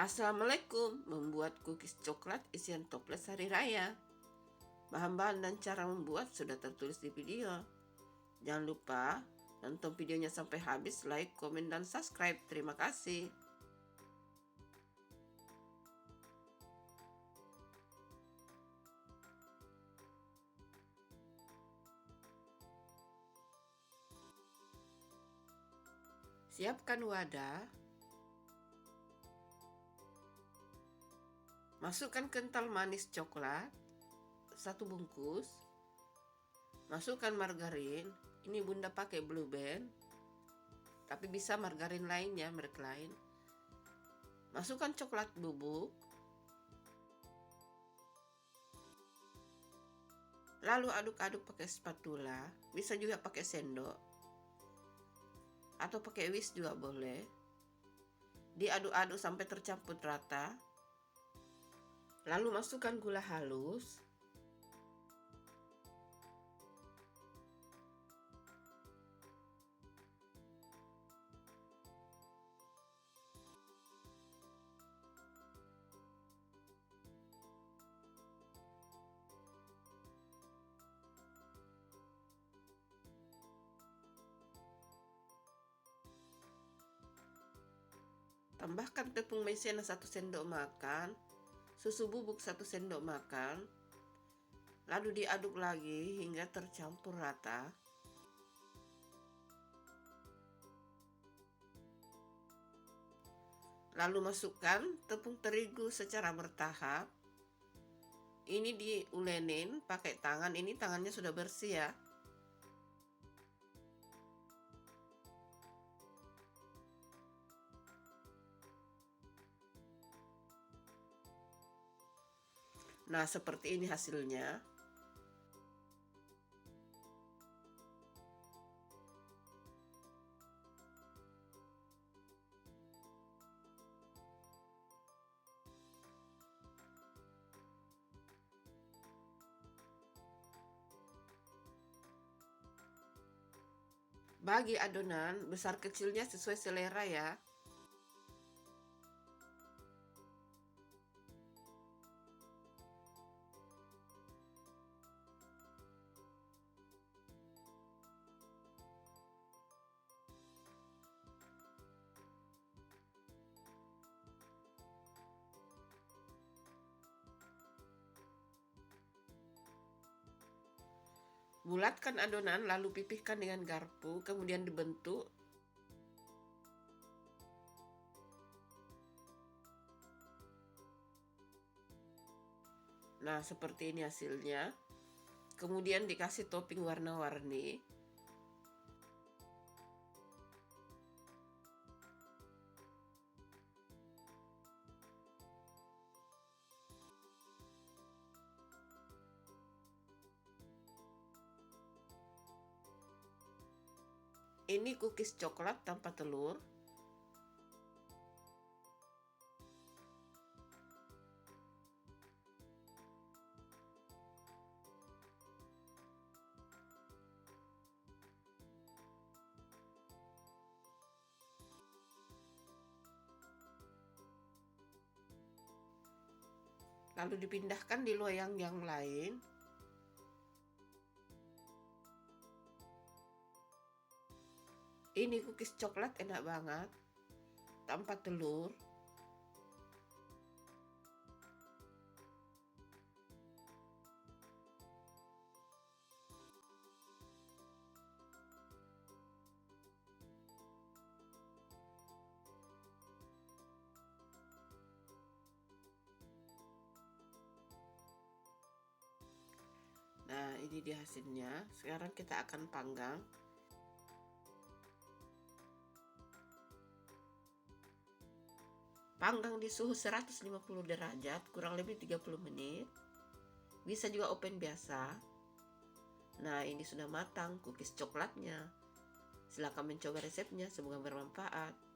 Assalamualaikum, membuat cookies coklat isian toples hari raya. Bahan-bahan dan cara membuat sudah tertulis di video. Jangan lupa nonton videonya sampai habis, like, komen, dan subscribe. Terima kasih. Siapkan wadah. Masukkan kental manis coklat 1 bungkus. Masukkan margarin. Ini Bunda pakai Blue Band, tapi bisa margarin lainnya, merek lain. Masukkan coklat bubuk. Lalu aduk-aduk pakai spatula, bisa juga pakai sendok atau pakai whisk juga boleh. Diaduk-aduk sampai tercampur rata. Lalu masukkan gula halus. Tambahkan tepung maizena 1 sendok makan, susu bubuk 1 sendok makan, lalu diaduk lagi hingga tercampur rata. Lalu masukkan tepung terigu secara bertahap. Ini diulenin pakai tangan, ini tangannya sudah bersih ya. Nah, seperti ini hasilnya. Bagi adonan besar kecilnya sesuai selera ya. Bulatkan adonan lalu pipihkan dengan garpu, kemudian dibentuk. Nah, seperti ini hasilnya. Kemudian dikasih topping warna-warni. Ini cookies coklat tanpa telur. Lalu dipindahkan di loyang yang lain. Ini cookies coklat enak banget, tanpa telur. Nah, ini dia hasilnya. Sekarang kita akan panggang. Panggang di suhu 150 derajat kurang lebih 30 menit. Bisa juga oven biasa. Nah, ini sudah matang cookies coklatnya. Silakan mencoba resepnya, semoga bermanfaat.